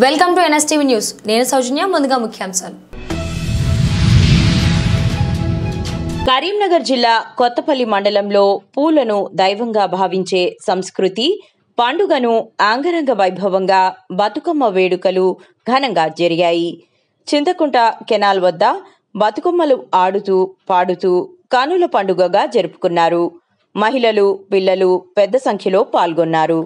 Welcome to NSTV news. నేను సౌజన్య. ముందుగా ముఖ్యాంశాలు. కరీంనగర్ జిల్లా కొత్తపల్లి మండలంలో పూలను దైవంగా భావించే సంస్కృతి పండుగను అంగరంగ వైభవంగా బతుకమ్మ వేడుకలు ఘనంగా జరిగాయి. చింతకుంట కెనాల్ వద్ద బతుకమ్మలు ఆడుతూ పాడుతూ కనుల పండుగగా జరుపుకున్నారు. మహిళలు, పిల్లలు పెద్ద సంఖ్యలో పాల్గొన్నారు.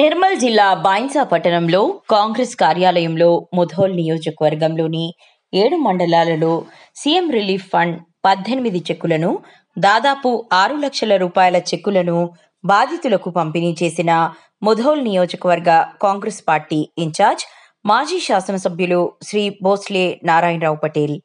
నిర్మల్ జిల్లా బైన్సా పట్టణంలో కాంగ్రెస్ కార్యాలయంలో ముధోల్ నియోజకవర్గంలోని 7 మండలాలలో సీఎం రిలీఫ్ ఫండ్ 18 చెక్కులను దాదాపు 6 లక్షల రూపాయల చెక్కులను బాధితులకు పంపిణీ చేసిన ముధోల్ నియోజకవర్గ కాంగ్రెస్ పార్టీ ఇన్ఛార్జ్ మాజీ శాసనసభ్యులు శ్రీ భోస్లే నారాయణరావు పటేల్.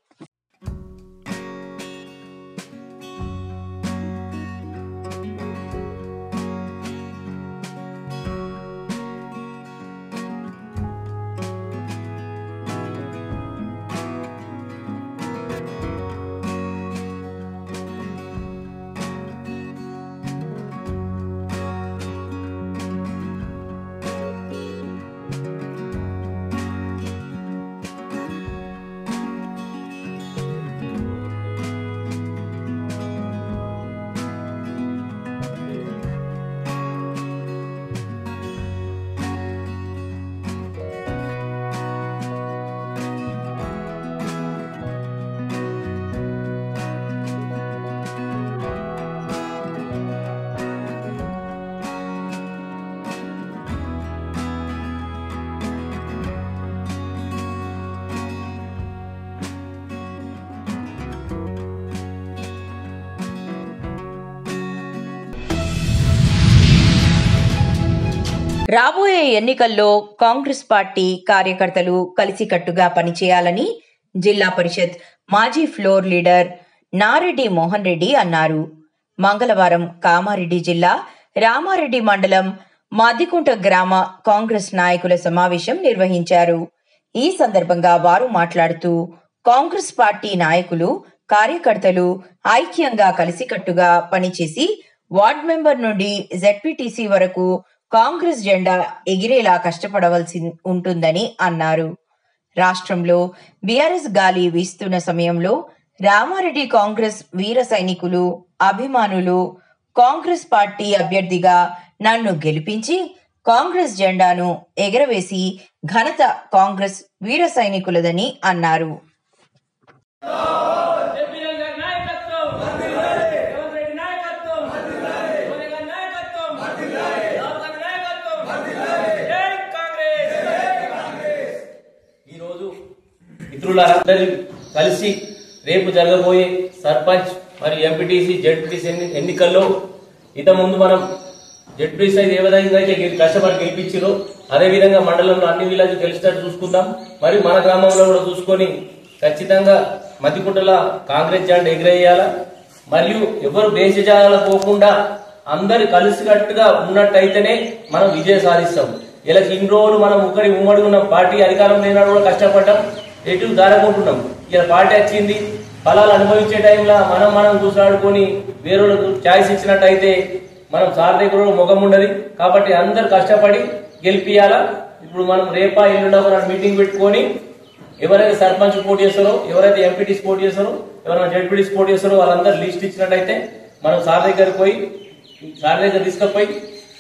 రాబోయే ఎన్నికల్లో కాంగ్రెస్ పార్టీ కార్యకర్తలు కలిసికట్టుగా పనిచేయాలని జిల్లా పరిషత్ మాజీ ఫ్లోర్ లీడర్ నారెడ్డి మోహన్ రెడ్డి అన్నారు. మంగళవారం కామారెడ్డి జిల్లా రామారెడ్డి మండలం మద్దికుంట గ్రామ కాంగ్రెస్ నాయకుల సమావేశం నిర్వహించారు. ఈ సందర్భంగా వారు మాట్లాడుతూ కాంగ్రెస్ పార్టీ నాయకులు కార్యకర్తలు ఐక్యంగా కలిసికట్టుగా పనిచేసి వార్డ్ మెంబర్ నుండి జెడ్పీటీసీ వరకు కాంగ్రెస్ జెండా ఎగిరేలా కష్టపడవలసి ఉంటుందని అన్నారు. రాష్ట్రంలో బీఆర్ఎస్ గాలి వీస్తున్న సమయంలో రామారెడ్డి కాంగ్రెస్ వీర సైనికులు, అభిమానులు కాంగ్రెస్ పార్టీ అభ్యర్థిగా నన్ను గెలిపించి కాంగ్రెస్ జెండాను ఎగరవేసి ఘనత కాంగ్రెస్ వీర సైనికులదని అన్నారు. మిత్రులందరూ కలిసి రేపు జరగబోయే సర్పంచ్ మరియు ఎంపీటీసీ జెడ్పీటీసీ ఎన్నికల్లో ఇంతకుముందు మనం జెడ్పీటీసీ అయితే ఏ విధంగా అయితే కష్టపడి గెలిపించారో అదే విధంగా మండలంలో అన్ని విలేజ్ గెలిచేటట్టు చూసుకుందాం. మరియు మన గ్రామంలో కూడా చూసుకొని ఖచ్చితంగా మధ్యకుట్టల కాంగ్రెస్ జెండా ఎగిరేయాలా. మరియు ఎవరు దేశజాల పోకుండా అందరు కలిసికట్టుగా ఉన్నట్టయితేనే మనం విజయం సాధిస్తాం. ఇలా ఇన్ని రోజులు మనం ఉమ్మడి ఉన్న పార్టీ అధికారం లేనాడు కూడా కష్టపడ్డాం, ఎటు దారకుంటున్నాం. ఇలా పార్టీ వచ్చింది, ఫలాలు అనుభవించే టైంలో మనం కూర్చాడుకొని వేరేలకు ఛాయిస్ ఇచ్చినట్టయితే మనం సార్ దగ్గర ముఖం ఉండదు. కాబట్టి అందరు కష్టపడి గెలిపియాలా. ఇప్పుడు మనం రేపా ఎల్లుండా మీటింగ్ పెట్టుకొని ఎవరైతే సర్పంచ్ పోటీ చేస్తారో, ఎవరైతే ఎంపీటీస్ పోటీ చేస్తారో, ఎవరైనా జెడ్పీటీస్ పోటీ చేస్తారో వాళ్ళందరూ లిస్ట్ ఇచ్చినట్టయితే మనం సార్ దగ్గరికి పోయి సార్ దగ్గర తీసుకుపోయి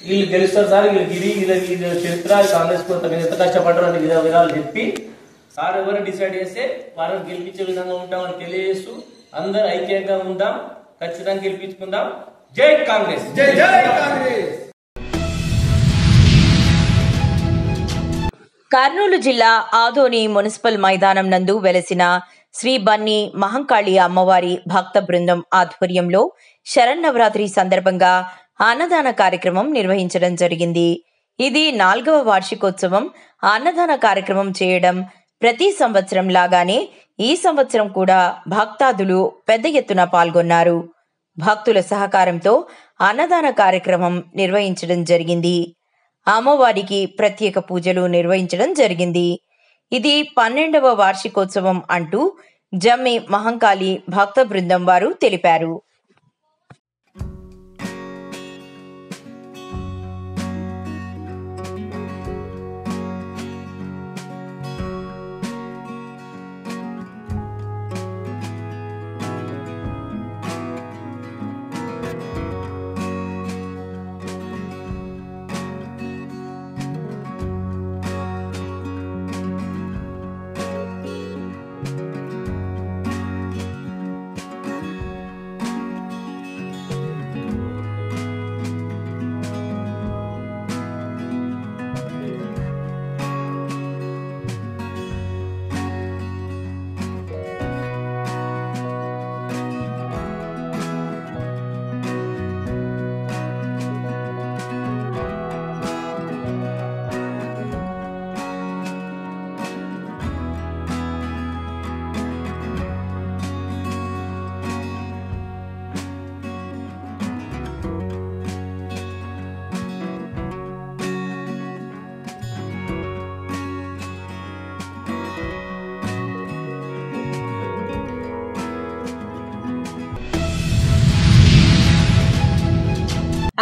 వీళ్ళు గెలుస్తారు సార్, వీళ్ళకి చరిత్ర కాంగ్రెస్ ఎంత కష్టపడ్డారు అని విధాలు చెప్పి సార్ ఎవరు డిసైడ్ చేస్తే వారిని గెలిపించే విధంగా ఉంటామని తెలియజేస్తూ అందరు ఐక్యంగా ఉంటాం. ఖచ్చితంగా గెలిపించుకుందాం. జై కాంగ్రెస్. జై జై కాంగ్రెస్. కర్నూలు జిల్లా ఆదోని మున్సిపల్ మైదానం నందు వెలసిన శ్రీ బన్నీ మహంకాళి అమ్మవారి భక్త బృందం ఆధ్వర్యంలో శరన్నవరాత్రి సందర్భంగా అన్నదాన కార్యక్రమం నిర్వహించడం జరిగింది. ఇది 4వ వార్షికోత్సవం. అన్నదాన కార్యక్రమం చేయడం ప్రతి సంవత్సరం లాగానే ఈ సంవత్సరం కూడా భక్తాదులు పెద్ద ఎత్తున పాల్గొన్నారు. భక్తుల సహకారంతో అన్నదాన కార్యక్రమం నిర్వహించడం జరిగింది. అమ్మవారికి ప్రత్యేక పూజలు నిర్వహించడం జరిగింది. ఇది 12వ వార్షికోత్సవం అంటూ జమ్మి మహంకాళి భక్త బృందం వారు తెలిపారు.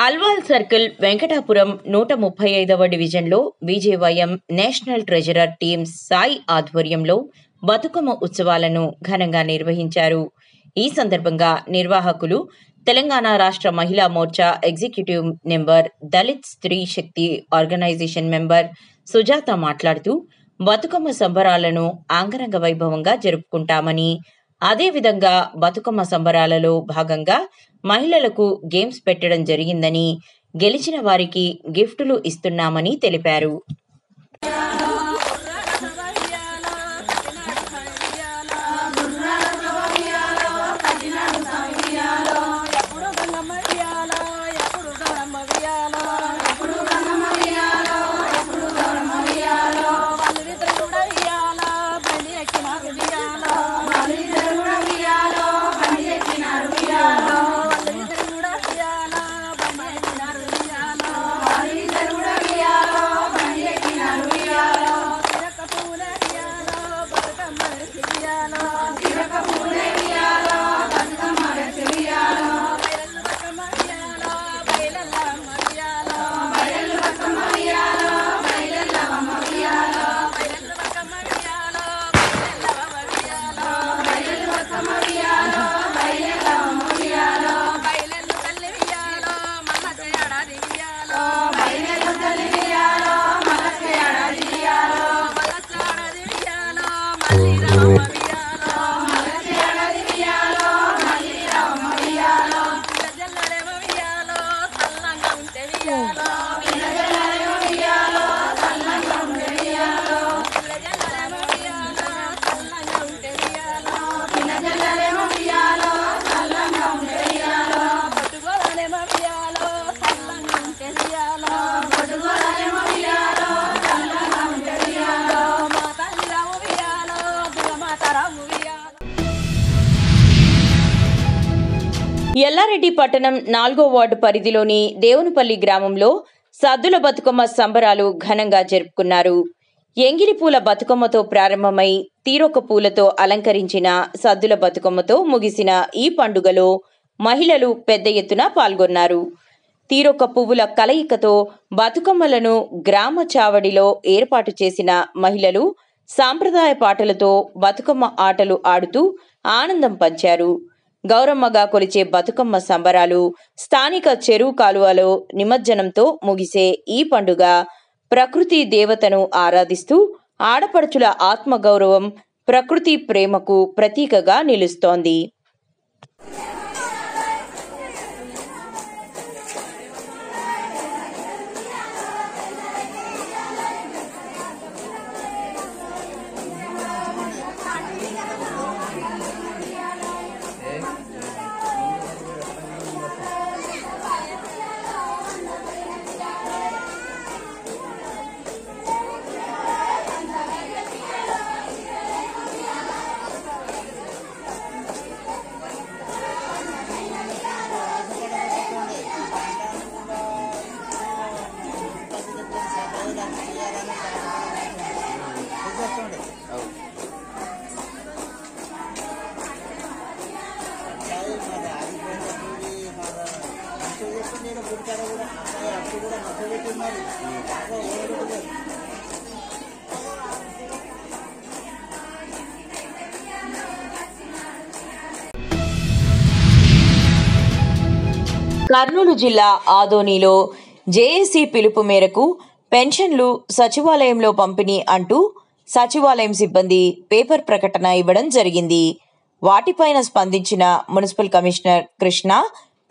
అల్వాల్ సర్కిల్ వెంకటాపురం 135వ డివిజన్లో BJYM national treasurer team Sai ఆధ్వర్యంలో బతుకమ్మ ఉత్సవాలను ఘనంగా నిర్వహించారు. ఈ సందర్భంగా నిర్వాహకులు తెలంగాణ రాష్ట్ర మహిళా మోర్చా ఎగ్జిక్యూటివ్ నెంబర్, దళిత్ స్త్రీ శక్తి ఆర్గనైజేషన్ మెంబర్ సుజాత మాట్లాడుతూ బతుకమ్మ సంబరాలను అంగరంగ వైభవంగా జరుపుకుంటామని, అదేవిధంగా బతుకమ్మ సంబరాలలో భాగంగా మహిళలకు గేమ్స్ పెట్టడం జరిగిందని, గెలిచిన వారికి గిఫ్టులు ఇస్తున్నామని తెలిపారు. ఎల్లారెడ్డి పట్టణం 4వ వార్డు పరిధిలోని దేవునిపల్లి గ్రామంలో సద్దుల బతుకమ్మ సంబరాలు ఘనంగా జరుపుకున్నారు. ఎంగిలి పూల బతుకమ్మతో ప్రారంభమై తీరొక్క పూలతో అలంకరించిన సద్దుల బతుకమ్మతో ముగిసిన ఈ పండుగలో మహిళలు పెద్ద ఎత్తున పాల్గొన్నారు. తీరొక్క పువ్వుల కలయికతో బతుకమ్మలను గ్రామ చావడిలో ఏర్పాటు చేసిన మహిళలు సాంప్రదాయ పాటలతో బతుకమ్మ ఆటలు ఆడుతూ ఆనందం పంచారు. గౌరమ్మగా కొలిచే బతుకమ్మ సంబరాలు స్థానిక చెరువు కాలువలో నిమజ్జనంతో ముగిసే ఈ పండుగ ప్రకృతి దేవతను ఆరాధిస్తూ ఆడపడుచుల ఆత్మగౌరవం, ప్రకృతి ప్రేమకు ప్రతీకగా నిలుస్తోంది. కర్నూలు జిల్లా ఆదోనిలో జేఏసీ పిలుపు మేరకు పెన్షన్లు సచివాలయంలో పంపిణీ అంటూ సచివాలయం సిబ్బంది పేపర్ ప్రకటన ఇవ్వడం జరిగింది. వాటిపైన స్పందించిన మున్సిపల్ కమిషనర్ కృష్ణ,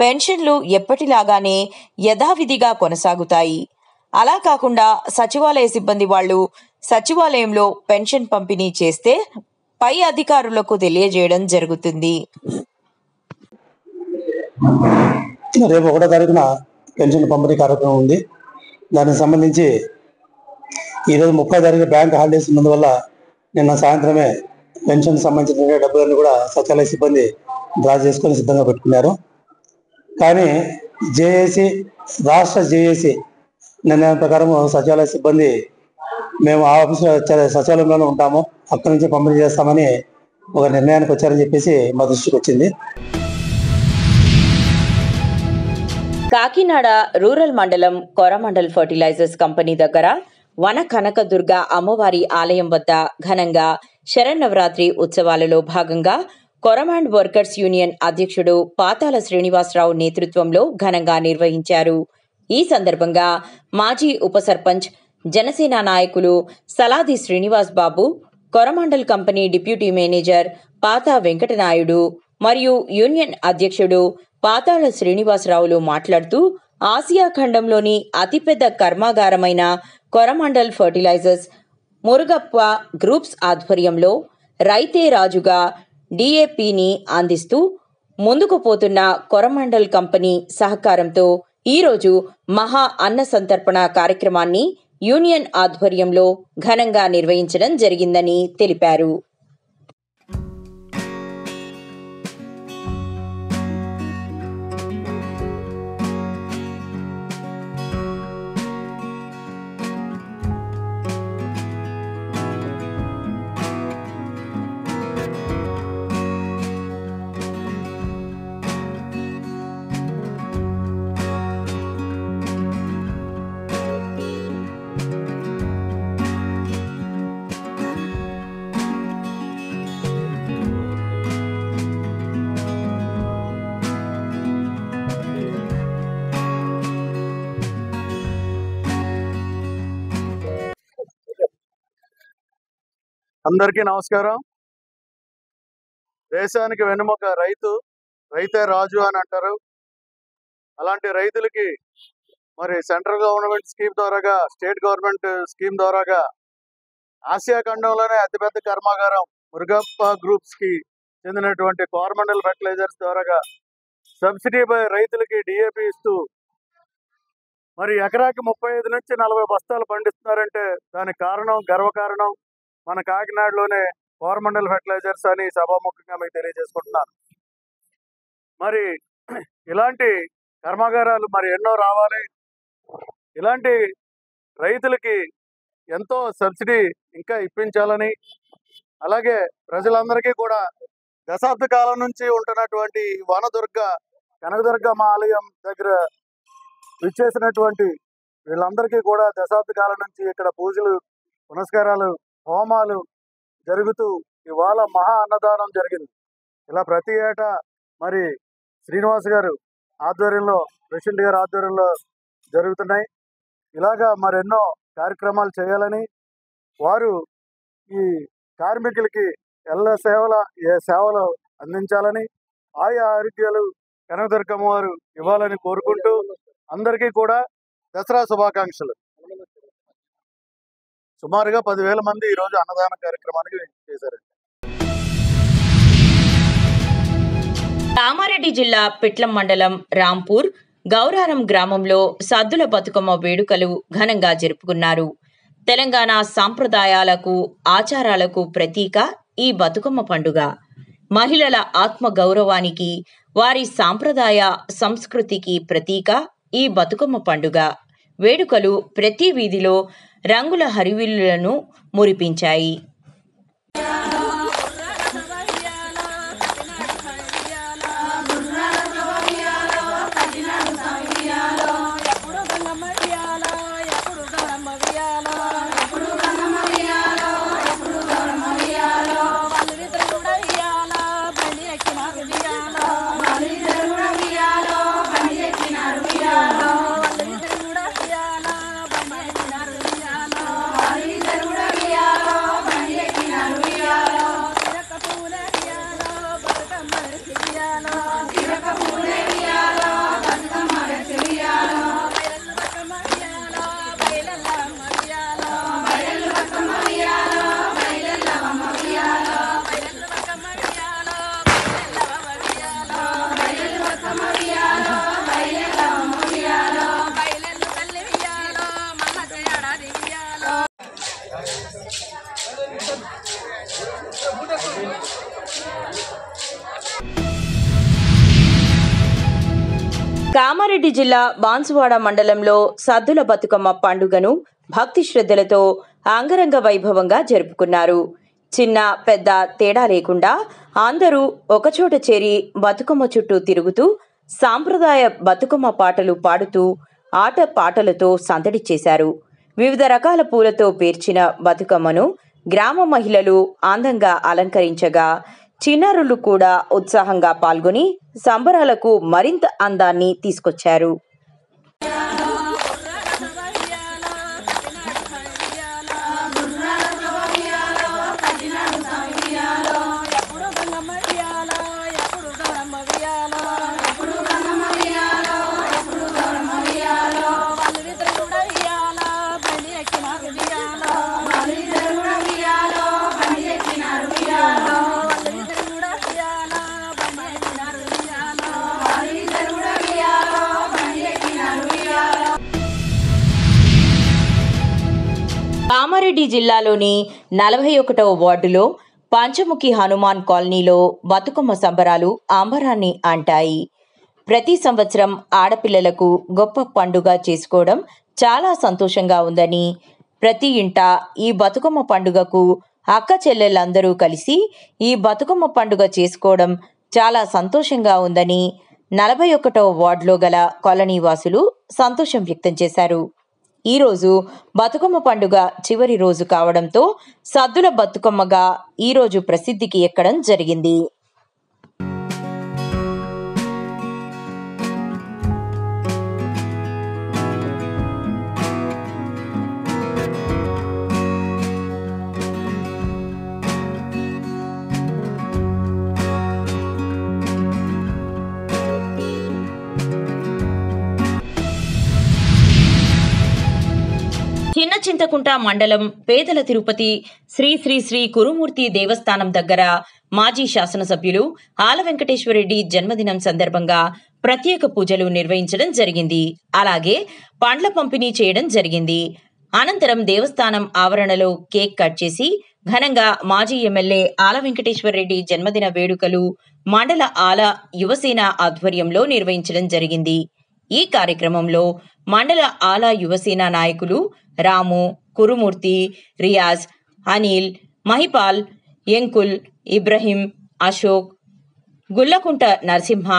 పెన్షన్లు ఎప్పటిలాగానే యథావిధిగా కొనసాగుతాయి. అలా కాకుండా సచివాలయ సిబ్బంది వాళ్ళు సచివాలయంలో పెన్షన్ పంపిణీ చేస్తే పై అధికారులకు తెలియజేయడం జరుగుతుంది. రేపు 1వ తారీఖున పెన్షన్ పంపిణీ కార్యక్రమం ఉంది. దానికి సంబంధించి ఈరోజు 30వ తారీఖు బ్యాంక్ హాలిడేస్ ఉన్నందువల్ల నిన్న సాయంత్రమే పెన్షన్ సంబంధించిన డబ్బులన్నీ కూడా సచివాలయ సిబ్బంది డ్రా చేసుకొని సిద్ధంగా పెట్టుకున్నారు. కానీ జేఏసీ రాష్ట్ర జేఏసీ నిర్ణయం ప్రకారం సచివాలయ సిబ్బంది మేము ఆఫీసు సచివాలయంలోనే ఉంటాము, అక్కడి నుంచి పంపిణీ చేస్తామని ఒక నిర్ణయానికి వచ్చారని చెప్పేసి మా దృష్టికి వచ్చింది. కాకినాడ రూరల్ మండలం కొరమండల్ ఫర్టిలైజర్స్ కంపెనీ దగ్గర వన కనకదుర్గ అమ్మవారి ఆలయం వద్ద ఘనంగా శరన్నవరాత్రి ఉత్సవాలలో భాగంగా కొరమాండ్ వర్కర్స్ యూనియన్ అధ్యక్షుడు పాతాల శ్రీనివాసరావు నేతృత్వంలో ఘనంగా నిర్వహించారు. ఈ సందర్భంగా మాజీ ఉప సర్పంచ్ జనసేన నాయకులు సలాది శ్రీనివాస్ బాబు, Coromandel company deputy manager పాతా Venkata Naidu మరియు యూనియన్ అధ్యక్షుడు పాతాళ శ్రీనివాసరావులు మాట్లాడుతూ ఆసియా ఖండంలోని అతిపెద్ద కర్మాగారమైన కొరమండల్ ఫర్టిలైజర్స్ మురుగప్ప గ్రూప్స్ ఆధ్వర్యంలో రైతే రాజుగా డిఏపిని అందిస్తూ ముందుకు పోతున్న కొరమండల్ కంపెనీ సహకారంతో ఈరోజు మహా అన్న సంతర్పణ కార్యక్రమాన్ని యూనియన్ ఆధ్వర్యంలో ఘనంగా నిర్వహించడం జరిగిందని తెలిపారు. అందరికీ నమస్కారం. దేశానికి వెన్నెముక రైతు, రైతే రాజు అని అంటారు. అలాంటి రైతులకి మరి సెంట్రల్ గవర్నమెంట్ స్కీమ్ ద్వారాగా, స్టేట్ గవర్నమెంట్ స్కీమ్ ద్వారాగా ఆసియా ఖండంలోనే అతిపెద్ద కర్మాగారం మురుగప్ప గ్రూప్స్ కి చెందినటువంటి కోరమండల్ ఫెర్టిలైజర్స్ ద్వారాగా సబ్సిడీపై రైతులకి డిఏపి ఇస్తూ మరి ఎకరాకి 35 నుంచి 40 బస్తాలు పండిస్తున్నారంటే దానికి కారణం, గర్వకారణం మన కాకినాడలోనే కోరమండల్ ఫెర్టిలైజర్స్ అని సభాముఖంగా మీకు తెలియజేసుకుంటున్నాను. మరి ఇలాంటి కర్మాగారాలు మరి ఎన్నో రావాలి. ఇలాంటి రైతులకి ఎంతో సబ్సిడీ ఇంకా ఇప్పించాలని, అలాగే ప్రజలందరికీ కూడా దశాబ్ద కాలం నుంచి ఉంటున్నటువంటి వనదుర్గ కనకదుర్గమ్మ ఆలయం దగ్గర విచ్చేసినటువంటి వీళ్ళందరికీ కూడా దశాబ్ద కాలం నుంచి ఇక్కడ పూజలు, పునస్కారాలు, హోమాలు జరుగుతూ ఇవాళ మహా అన్నదానం జరిగింది. ఇలా ప్రతి ఏటా మరి శ్రీనివాస్ గారు ఆధ్వర్యంలో, ప్రెసిడెంట్ గారి ఆధ్వర్యంలో జరుగుతున్నాయి. ఇలాగా మరెన్నో కార్యక్రమాలు చేయాలని, వారు ఈ కార్మికులకి సేవలు అందించాలని, ఆయా ఆరోగ్యాలు కనకదుర్గమ్మ వారు ఇవ్వాలని కోరుకుంటూ అందరికీ కూడా దసరా శుభాకాంక్షలు. సుమారుగా 10,000 మంది ఈరోజు అన్నదాన కార్యక్రమానికి చేశారు. కామారెడ్డి జిల్లా పిట్లం మండలం రాంపూర్ గౌరారం గ్రామంలో సద్దుల బతుకమ్మ వేడుకలు ఘనంగా జరుపుకున్నారు. తెలంగాణ సాంప్రదాయాలకు, ఆచారాలకు ప్రతీక ఈ బతుకమ్మ పండుగ. మహిళల ఆత్మ గౌరవానికి, వారి సాంప్రదాయ సంస్కృతికి ప్రతీక ఈ బతుకమ్మ పండుగ. వేడుకలు ప్రతి వీధిలో రంగుల హరివిల్లులను మురిపించాయి. కామారెడ్డి జిల్లా బాన్సువాడ మండలంలో సద్దుల బతుకమ్మ పండుగను భక్తి శ్రద్ధలతో అంగరంగ వైభవంగా జరుపుకున్నారు. చిన్న పెద్ద తేడా లేకుండా అందరూ ఒకచోట చేరి బతుకమ్మ చుట్టూ తిరుగుతూ సాంప్రదాయ బతుకమ్మ పాటలు పాడుతూ ఆట పాటలతో సందడి చేశారు. వివిధ రకాల పూలతో పేర్చిన బతుకమ్మను గ్రామ మహిళలు అందంగా అలంకరించగా చిన్నారులు కూడా ఉత్సాహంగా పాల్గొని సంబరాలకు మరింత అందాన్ని తీసుకొచ్చారు. కామారెడ్డి జిల్లాలోని 41వ వార్డులో పంచముఖి హనుమాన్ కాలనీలో బతుకమ్మ సంబరాలు అంబరాన్ని అంటాయి. ప్రతి సంవత్సరం ఆడపిల్లలకు గొప్ప పండుగ చేసుకోవడం చాలా సంతోషంగా ఉందని, ప్రతి ఇంట ఈ బతుకమ్మ పండుగకు అక్క చెల్లెళ్ళందరూ కలిసి ఈ బతుకమ్మ పండుగ చేసుకోవడం చాలా సంతోషంగా ఉందని 41వ వార్డులో గల కాలనీ వాసులు సంతోషం వ్యక్తం చేశారు. ఈరోజు బతుకమ్మ పండుగ చివరి రోజు కావడంతో సద్దుల బతుకమ్మగా ఈరోజు ప్రసిద్ధికి ఎక్కడం జరిగింది. చిన్న చింతకుంట మండలం పేదల తిరుపతి శ్రీ శ్రీ శ్రీ కురుమూర్తి దేవస్థానం దగ్గర మాజీ శాసనసభ్యులు ఆల వెంకటేశ్వరరెడ్డి జన్మదినం సందర్భంగా ప్రత్యేక పూజలు నిర్వహించడం జరిగింది. అలాగే పండ్ల పంపిణీ చేయడం జరిగింది. అనంతరం దేవస్థానం ఆవరణలో కేక్ కట్ చేసి ఘనంగా మాజీ ఎమ్మెల్యే ఆల వెంకటేశ్వరరెడ్డి జన్మదిన వేడుకలు మండల ఆలా యువసేన ఆధ్వర్యంలో నిర్వహించడం జరిగింది. ఈ కార్యక్రమంలో మండల ఆలా యువసేన నాయకులు రాము, కురుమూర్తి, రియాజ్, అనిల్, మహిపాల్, ఎంకుల్, ఇబ్రహీం, అశోక్, గుల్లకుంట నరసింహ,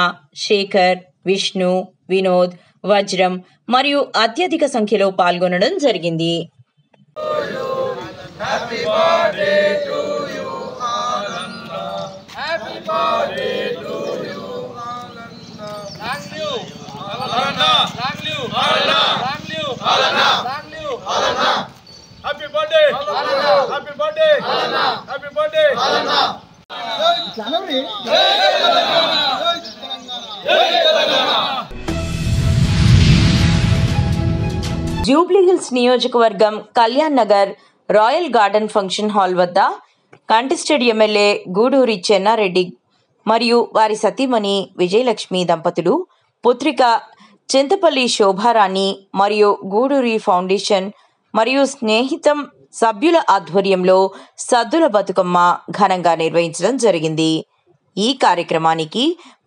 శేఖర్, విష్ణు, వినోద్, వజ్రం మరియు అత్యధిక సంఖ్యలో పాల్గొనడం జరిగింది. జూబ్లీహిల్స్ నియోజకవర్గం Kalyan Nagar royal garden function hall వద్ద కంటెస్టెడ్ ఎమ్మెల్యే గూడూరి చెన్నారెడ్డి మరియు వారి సతీమణి విజయలక్ష్మి దంపతులు పుత్రిక చింతపల్లి శోభారాణి మరియు గూడూరి ఫౌండేషన్ మరియు స్నేహితం సభ్యుల ఆధ్వర్యంలో సద్దుల బతుకమ్మ ఘనంగా నిర్వహించడం జరిగింది. ఈ కార్యక్రమానికి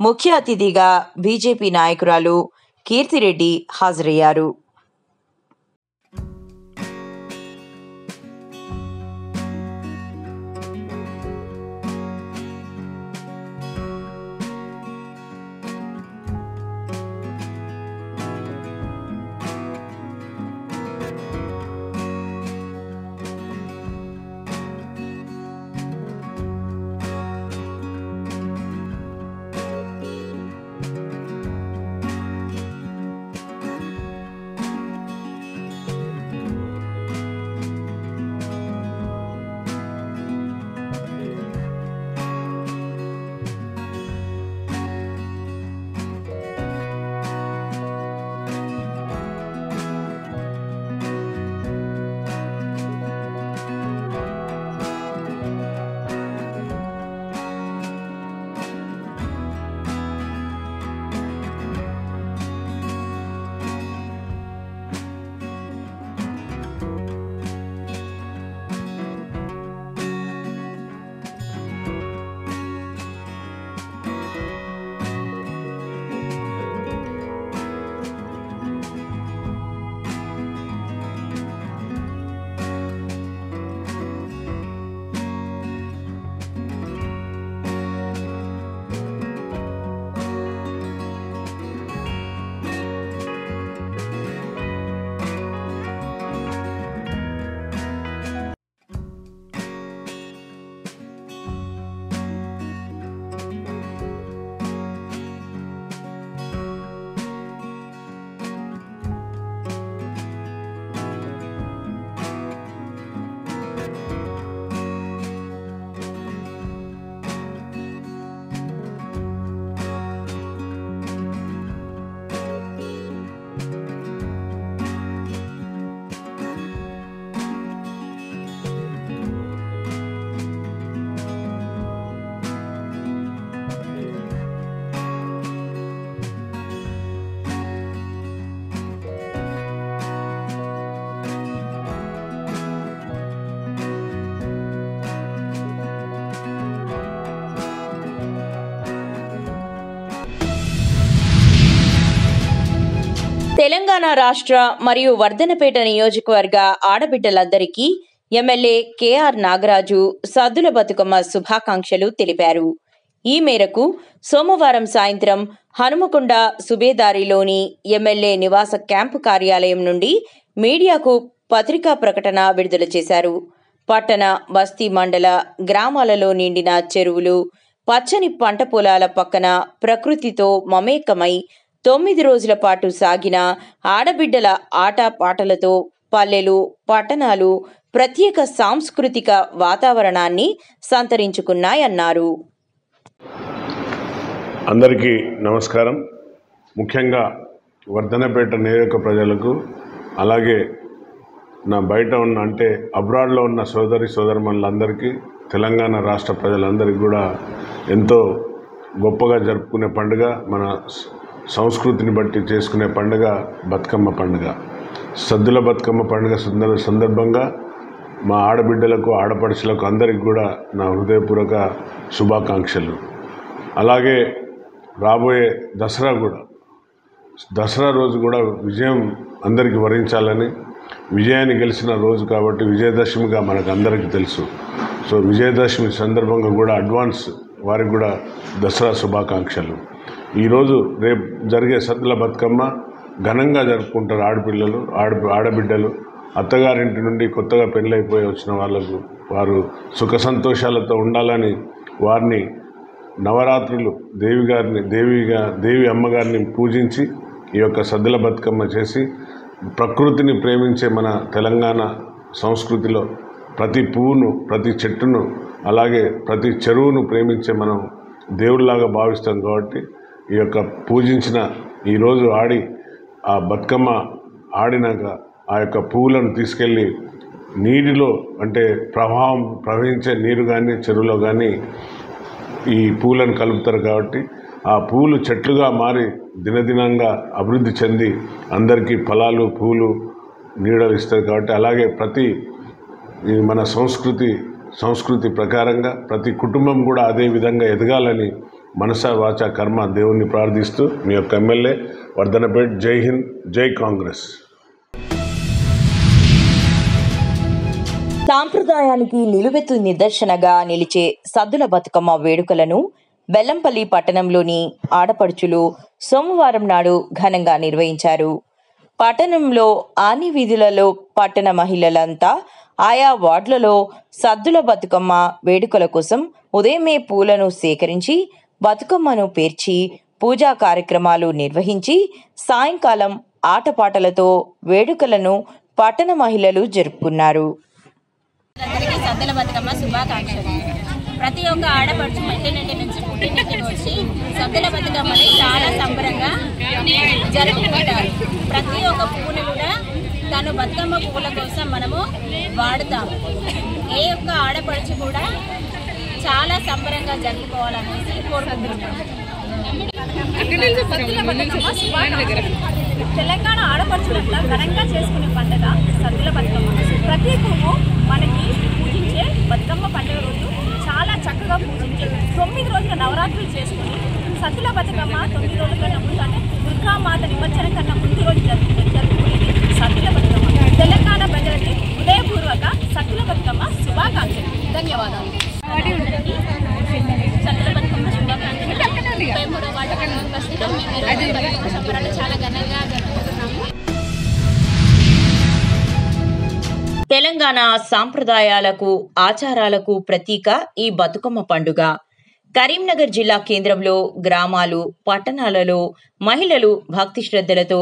ముఖ్య అతిథిగా బీజేపీ నాయకురాలు కీర్తిరెడ్డి హాజరయ్యారు. తెలంగాణ రాష్ట్ర మరియు వర్ధనపేట నియోజకవర్గ ఆడబిడ్డలందరికీ ఎమ్మెల్యే కేఆర్ నాగరాజు సద్దుల బతుకమ్మ శుభాకాంక్షలు తెలిపారు. ఈ మేరకు సోమవారం సాయంత్రం హనుమకొండ సుబేదారిలోని ఎమ్మెల్యే నివాస క్యాంపు కార్యాలయం నుండి మీడియాకు పత్రికా ప్రకటన విడుదల చేశారు. పట్టణ, బస్తీ మండల గ్రామాలలో నిండిన చెరువులు, పచ్చని పంట పొలాల పక్కన ప్రకృతితో మమేకమై 9 రోజుల పాటు సాగిన ఆడబిడ్డల ఆటపాటలతో పల్లెలు, పట్టణాలు ప్రత్యేక సాంస్కృతిక వాతావరణాన్ని సంతరించుకున్నాయన్నారు. అందరికీ నమస్కారం. ముఖ్యంగా వర్ధనపేట నియోజక ప్రజలకు, అలాగే నా బయట ఉన్న అంటే అబ్రాడ్లో ఉన్న సోదరిమణులందరికీ, తెలంగాణ రాష్ట్ర ప్రజలందరికీ కూడా ఎంతో గొప్పగా జరుపుకునే పండుగ, మన సంస్కృతిని బట్టి చేసుకునే పండుగ బతుకమ్మ పండుగ. సద్దుల బతుకమ్మ పండుగ సందర్భంగా మా ఆడబిడ్డలకు, ఆడపడుచులకు అందరికీ కూడా నా హృదయపూర్వక శుభాకాంక్షలు. అలాగే రాబోయే దసరా రోజు కూడా విజయం అందరికీ వరించాలని, విజయాన్ని గెలిచిన రోజు కాబట్టి విజయదశమిగా మనకు అందరికీ తెలుసు. సో విజయదశమి సందర్భంగా కూడా అడ్వాన్స్ వారికి కూడా దసరా శుభాకాంక్షలు. ఈరోజు రేపు జరిగే సద్దుల బతుకమ్మ ఘనంగా జరుపుకుంటారు ఆడపిల్లలు, ఆడబిడ్డలు. అత్తగారింటి నుండి కొత్తగా పెళ్ళైపోయి వచ్చిన వాళ్ళకు వారు సుఖ సంతోషాలతో ఉండాలని వారిని నవరాత్రులు దేవి అమ్మగారిని పూజించి ఈ యొక్క సద్దుల బతుకమ్మ చేసి ప్రకృతిని ప్రేమించే మన తెలంగాణ సంస్కృతిలో ప్రతి పువ్వును, ప్రతి చెట్టును, అలాగే ప్రతి చెరువును ప్రేమించే మనం దేవుడిలాగా భావిస్తాం. కాబట్టి ఈ యొక్క పూజించిన ఈరోజు ఆడి ఆ బతుకమ్మ ఆడినాక ఆ యొక్క పువ్వులను తీసుకెళ్ళి నీటిలో, అంటే ప్రవహించే నీరు కానీ చెరువులో కానీ ఈ పూలను కలుపుతారు. కాబట్టి ఆ పూలు చెట్లుగా మారి దినదినంగా అభివృద్ధి చెంది అందరికీ ఫలాలు, పూలు, నీడలు ఇస్తారు. కాబట్టి అలాగే ప్రతి మన సంస్కృతి ప్రకారంగా ప్రతి కుటుంబం కూడా అదే విధంగా ఎదగాలని మనసా వాచ కర్మ దేవుణ్ణి ప్రార్థిస్తూ మీ యొక్క ఎమ్మెల్యే వర్ధనపేట్. జై హింద్, జై కాంగ్రెస్. సాంప్రదాయానికి నిలువెత్తు నిదర్శనగా నిలిచే సద్దుల బతుకమ్మ వేడుకలను బెల్లంపల్లి పట్టణంలోని ఆడపడుచులు సోమవారం నాడు ఘనంగా నిర్వహించారు. పట్టణంలో అన్ని వీధులలో పట్టణ మహిళలంతా ఆయా వార్డులలో సద్దుల బతుకమ్మ వేడుకల కోసం ఉదయమే పూలను సేకరించి బతుకమ్మను పేర్చి పూజా కార్యక్రమాలు నిర్వహించి సాయంకాలం ఆటపాటలతో వేడుకలను పట్టణ మహిళలు జరుపుకున్నారు. సద్దుల బతుకమ్మ శుభాకాంక్షలు. ప్రతి ఒక్క ఆడపడుచు మెట్టినింటి నుంచి పుట్టినింటికి వచ్చి సద్దుల బతుకమ్మని చాలా సంబరంగా జరుపుకుంటారు. ప్రతి ఒక్క పువ్వును కూడా తను బతుకమ్మ పువ్వుల కోసం మనము వాడుతాము. ఏ ఒక్క ఆడపడుచు కూడా చాలా సంబరంగా జరుపుకోవాలనేసి కోరుకుంటున్నాము. తెలంగాణ ఆడపడుచులంతా ఘనంగా చేసుకునే పండుగ సద్దుల బతుకమ్మ. ప్రతి పువ్వు మనకి పూజించే బతుకమ్మ పండుగ రోజు చాలా చక్కగా పూజించే 9 రోజుల నవరాత్రులు చేసుకుని సద్దుల బతుకమ్మ 9 రోజుల కన్నా ముందు, అంటే దుర్గామాత నిమజ్జనం కన్నా ముందు రోజు జరుపుకునేది సద్దుల బతుకమ్మ. తెలంగాణ ప్రజలకి హృదయపూర్వక సద్దుల బతుకమ్మ శుభాకాంక్షలు. ధన్యవాదాలు. సద్దుల బతుకమ్మ శుభాకాంక్షలు. 23వ వార్డు ప్రస్తుతం మేము సంబరాలు చాలా ఘనంగా జరుపుకుంటున్నాము. తెలంగాణ సాంప్రదాయాలకు, ఆచారాలకు ప్రతీక ఈ బతుకమ్మ పండుగ. కరీంనగర్ జిల్లా కేంద్రంలో గ్రామాలు, పట్టణాలలో మహిళలు భక్తి శ్రద్ధలతో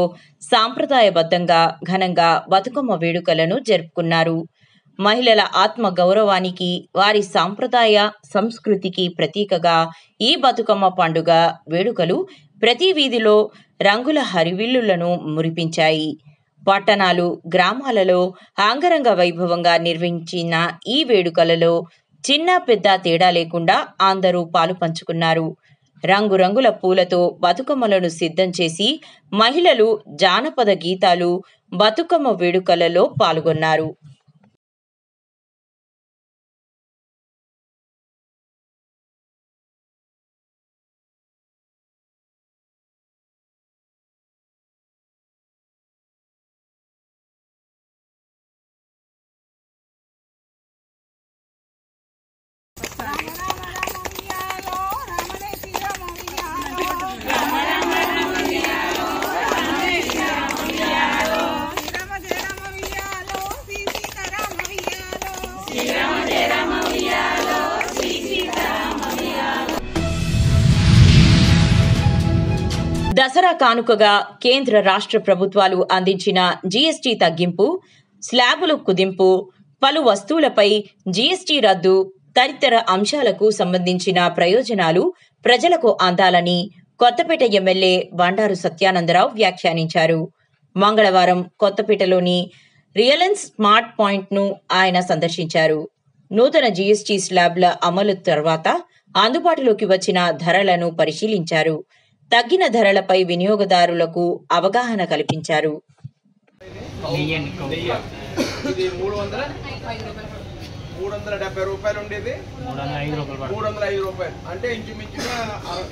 సాంప్రదాయబద్ధంగా ఘనంగా బతుకమ్మ వేడుకలను జరుపుకున్నారు. మహిళల ఆత్మ గౌరవానికి, వారి సాంప్రదాయ సంస్కృతికి ప్రతీకగా ఈ బతుకమ్మ పండుగ వేడుకలు ప్రతి వీధిలో రంగుల హరివిల్లులను మురిపించాయి. పట్టణాలు, గ్రామాలలో అంగరంగ వైభవంగా నిర్వహించిన ఈ వేడుకలలో చిన్న పెద్ద తేడా లేకుండా అందరూ పాలు పంచుకున్నారు. రంగురంగుల పూలతో బతుకమ్మలను సిద్ధం చేసి మహిళలు జానపద గీతాలు, బతుకమ్మ వేడుకలలో పాల్గొన్నారు. దసరా కానుకగా కేంద్ర రాష్ట్ర ప్రభుత్వాలు అందించిన జీఎస్టీ తగ్గింపు, స్లాబులు కుదింపు, పలు వస్తువులపై జీఎస్టీ రద్దు తదితర అంశాలకు సంబంధించిన ప్రయోజనాలు ప్రజలకు అందాలని కొత్తపేట ఎమ్మెల్యే బండారు సత్యానందరావు వ్యాఖ్యానించారు. మంగళవారం కొత్తపేటలోని రియలెన్స్ స్మార్ట్ పాయింట్ను ఆయన సందర్శించారు. నూతన జీఎస్టీ స్లాబ్ల అమలు తర్వాత అందుబాటులోకి వచ్చిన ధరలను పరిశీలించారు. తగ్గిన ధరలపై వినియోగదారులకు అవగాహన కల్పించారు. 370 రూపాయలు ఉండేది 305 రూపాయలు అంటే ఇంచుమించుగా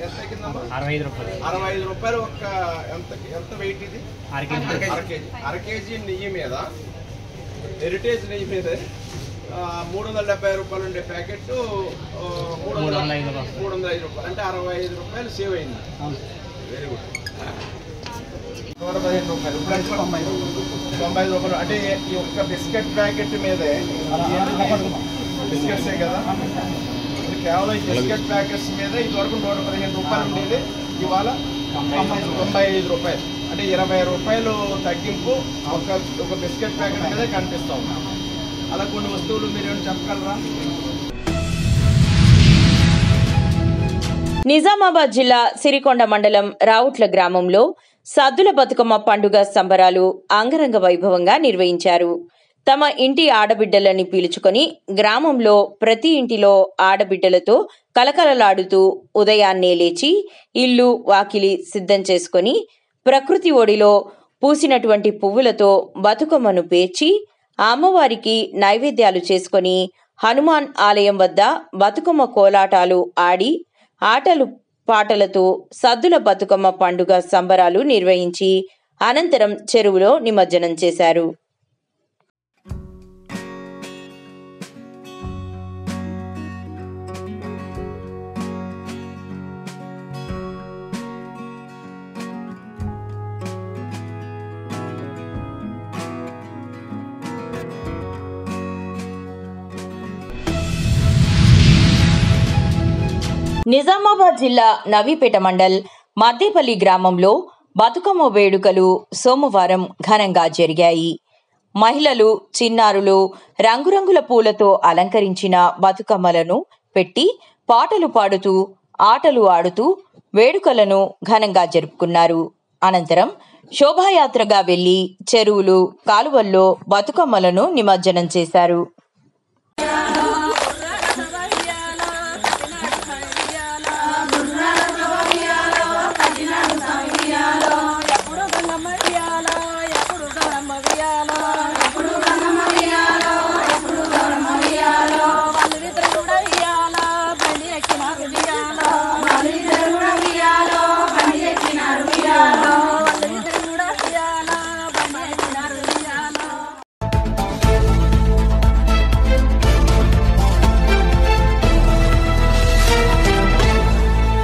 ఎంత కిందమ్మా 65 రూపాయలు. ఒక ఎంత వెయిట్ ఇది? అర కేజీ నెయ్యి మీద, హెరిటేజ్ నెయ్యి మీద 370 రూపాయలు ఉండే ప్యాకెట్ 305 రూపాయలు అంటే 65 రూపాయలు సేవ్ అయింది. Very good. 115 రూపాయలు ఇప్పుడు 95 రూపాయలు అంటే ఈ ఒక్క బిస్కెట్ ప్యాకెట్ మీదే, బిస్కెట్సే కదా, ఇప్పుడు కేవలం ఈ బిస్కెట్ ప్యాకెట్స్ మీద ఇదివరకు 115 రూపాయలు ఉండేది, ఇవాళ 95 రూపాయలు అంటే 20 రూపాయలు తగ్గింపు ఒక బిస్కెట్ ప్యాకెట్ మీదే కనిపిస్తా ఉంది. అలా కొన్ని వస్తువులు మీరేమైనా చెప్పగలరా? నిజామాబాద్ జిల్లా సిరికొండ మండలం రావుట్ల గ్రామంలో సద్దుల బతుకమ్మ పండుగ సంబరాలు అంగరంగ వైభవంగా నిర్వహించారు. తమ ఇంటి ఆడబిడ్డలని పీల్చుకొని గ్రామంలో ప్రతి ఇంటిలో ఆడబిడ్డలతో కలకలలాడుతూ ఉదయాన్నే లేచి ఇల్లు వాకిలి సిద్ధం చేసుకొని ప్రకృతి ఒడిలో పూసినటువంటి పువ్వులతో బతుకమ్మను పేర్చి అమ్మవారికి నైవేద్యాలు చేసుకొని హనుమాన్ ఆలయం వద్ద బతుకమ్మ కోలాటాలు ఆడి ఆటలు పాటలతో సద్దుల బతుకమ్మ పండుగ సంబరాలు నిర్వహించి అనంతరం చెరువులో నిమజ్జనం చేశారు. నిజామాబాద్ జిల్లా నవీపేట మండల్ మద్దేపల్లి గ్రామంలో బతుకమ్మ వేడుకలు సోమవారం ఘనంగా జరిగాయి. మహిళలు, చిన్నారులు రంగురంగుల పూలతో అలంకరించిన బతుకమ్మలను పెట్టి పాటలు పాడుతూ ఆటలు ఆడుతూ వేడుకలను ఘనంగా జరుపుకున్నారు. అనంతరం శోభాయాత్రగా వెళ్లి చెరువులు, కాలువల్లో బతుకమ్మలను నిమజ్జనం చేశారు.